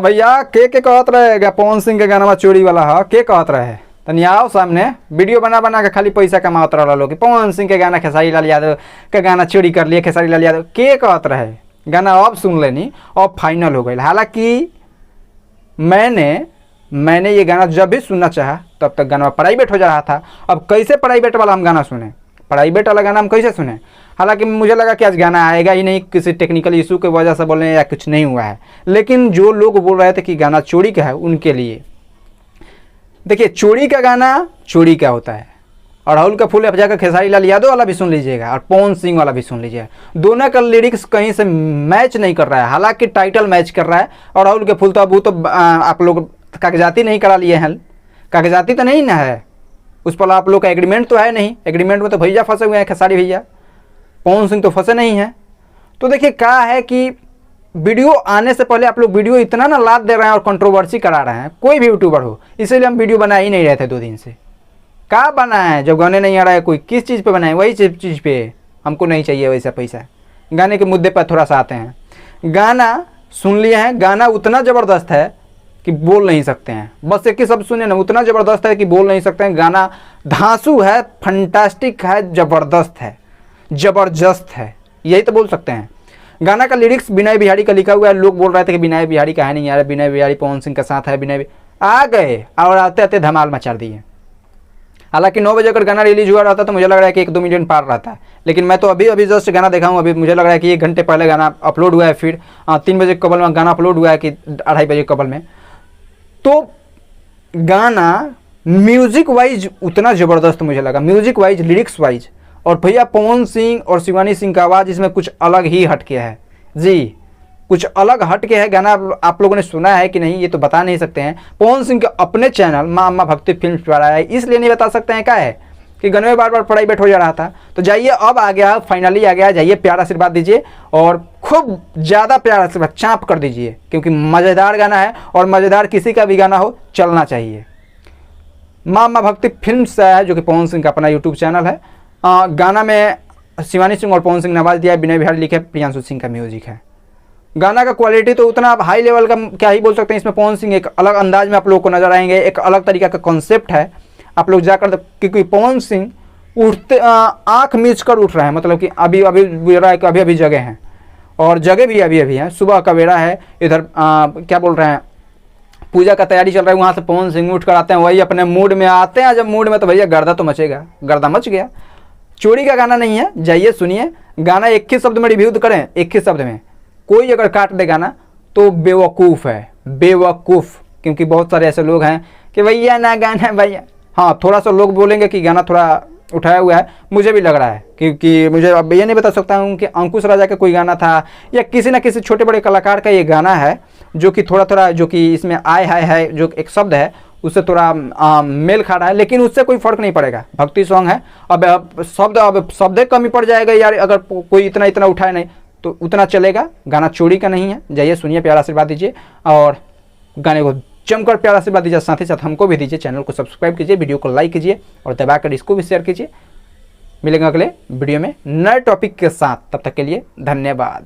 भैया के कहत रहेगा पवन सिंह के गाना में चोरी वाला है, के कहत रहे तनी आओ सामने। वीडियो बना बना के खाली पैसा कमात रहा लोग कि पवन सिंह के गाना खेसारी लाल यादव के गाना चोरी कर लिए खेसारी लाल यादव, के कहत रहे। गाना अब सुन लेनी, अब फाइनल हो गई। हालांकि मैंने ये गाना जब भी सुनना चाहा तब तक गाना प्राइवेट हो जा रहा था। अब कैसे प्राइवेट वाला हम गाना सुने, प्राइवेट वाला गाना हम कैसे सुने। हालांकि मुझे लगा कि आज गाना आएगा ही नहीं, किसी टेक्निकल इशू की वजह से बोले या कुछ नहीं हुआ है। लेकिन जो लोग बोल रहे थे कि गाना चोरी का है, उनके लिए देखिए, चोरी का गाना चोरी का होता है। अड़हुल का फूल अब जाकर खेसारी लाल यादव वाला भी सुन लीजिएगा और पवन सिंह वाला भी सुन लीजिएगा। दोनों का लिरिक्स कहीं से मैच नहीं कर रहा है। हालांकि टाइटल मैच कर रहा है। अड़हुल के फूल तो अब वो तो आप लोग कागजाती नहीं करा लिए हैं, कागजाती तो नहीं ना है उस पर, आप लोग का एग्रीमेंट तो है नहीं। एग्रीमेंट में तो भैया फंसे हुए हैं, खेसारी भैया, पवन सिंह तो फंसे नहीं हैं। तो देखिए क्या है कि वीडियो आने से पहले आप लोग वीडियो इतना ना लाद दे रहे हैं और कंट्रोवर्सी करा रहे हैं, कोई भी यूट्यूबर हो। इसीलिए हम वीडियो बना ही नहीं रहे थे 2 दिन से। क्या बना है जब गाने नहीं आ रहा है, कोई किस चीज़ पे बनाए, वही चीज़ पे हमको नहीं चाहिए वैसा पैसा। गाने के मुद्दे पर थोड़ा सा आते हैं। गाना सुन लिए हैं, गाना उतना ज़बरदस्त है कि बोल नहीं सकते हैं। बस एक ही शब्द सुने ना, उतना ज़बरदस्त है कि बोल नहीं सकते हैं। गाना धांसू है, फंटास्टिक है, ज़बरदस्त है, ज़बरदस्त है, यही तो बोल सकते हैं। गाना का लिरिक्स विनय बिहारी का लिखा हुआ है। लोग बोल रहे थे कि विनय बिहारी का है नहीं यार, विनय बिहारी पवन सिंह के साथ है। विनय आ गए और आते आते धमाल मचा दिए। हालांकि 9 बजे अगर गाना रिलीज हुआ रहता तो मुझे लग रहा है कि 1-2 मिलियन पार रहता है। लेकिन मैं तो अभी जस्ट गाना देखा हूँ। अभी मुझे लग रहा है कि 1 घंटे पहले गाना अपलोड हुआ है। फिर 3 बजे कबल में गाना अपलोड हुआ है कि 2:30 बजे कबल में। तो गाना म्यूजिक वाइज उतना ज़बरदस्त मुझे लगा, म्यूजिक वाइज, लिरिक्स वाइज। और भैया पवन सिंह और शिवानी सिंह का आवाज़ इसमें कुछ अलग ही हटके है जी, कुछ अलग हटके है। गाना आप लोगों ने सुना है कि नहीं ये तो बता नहीं सकते हैं। पवन सिंह के अपने चैनल माँ अम्मा भक्ति फिल्म द्वारा है, इसलिए नहीं बता सकते हैं। क्या है कि गाने में बार बार प्राइवेट हो जा रहा था। तो जाइए, अब आ गया, फाइनली आ गया। जाइए, प्यार आशीर्वाद दीजिए और खूब ज़्यादा प्यार आशीर्वाद चाँप कर दीजिए, क्योंकि मज़ेदार गाना है। और मज़ेदार किसी का भी गाना हो, चलना चाहिए। माँ अम्मा भक्ति फिल्म से है, जो कि पवन सिंह का अपना यूट्यूब चैनल है। गाना में शिवानी सिंह और पवन सिंह ने आवाज़ दिया है, विनय बिहारी लिखे, प्रियांशु सिंह का म्यूजिक है। गाना का क्वालिटी तो उतना आप हाई लेवल का क्या ही बोल सकते हैं। इसमें पवन सिंह एक अलग अंदाज में आप लोगों को नजर आएंगे, एक अलग तरीका का कॉन्सेप्ट है। आप लोग जाकर, क्योंकि पवन सिंह उठते आँख मीच कर उठ रहे हैं, मतलब कि अभी बुझ रहा है कि अभी जगह हैं और जगह भी अभी हैं। सुबह का बेड़ा है, इधर क्या बोल रहे हैं, पूजा का तैयारी चल रहा है। वहाँ से पवन सिंह उठ कर आते हैं, वही अपने मूड में आते हैं। जब मूड में तो भैया गर्दा तो मचेगा, गर्दा मच गया। चोरी का गाना नहीं है, जाइए सुनिए। गाना एक ही शब्द में रिव्यू करें, एक ही शब्द में। कोई अगर काट दे गाना तो बेवकूफ़ है, बेवकूफ़। क्योंकि बहुत सारे ऐसे लोग हैं कि भैया ना गाना भैया, हाँ थोड़ा सा लोग बोलेंगे कि गाना थोड़ा उठाया हुआ है। मुझे भी लग रहा है, क्योंकि मुझे अब ये नहीं बता सकता हूँ कि अंकुश राजा का कोई गाना था या किसी न किसी छोटे बड़े कलाकार का ये गाना है, जो कि थोड़ा जो कि इसमें आय हाय है जो एक शब्द है, उससे थोड़ा मेल खा रहा है। लेकिन उससे कोई फ़र्क नहीं पड़ेगा, भक्ति सॉन्ग है। अब शब्द कमी पड़ जाएगा यार, अगर कोई इतना उठाए नहीं तो उतना चलेगा। गाना चोरी का नहीं है। जाइए सुनिए, प्यार आशीर्वाद दीजिए और गाने को जमकर प्यार आशीर्वाद दीजिए। साथ ही साथ हमको भी दीजिए, चैनल को सब्सक्राइब कीजिए, वीडियो को लाइक कीजिए और दबाकर इसको भी शेयर कीजिए। मिलेंगे अगले वीडियो में नए टॉपिक के साथ, तब तक के लिए धन्यवाद।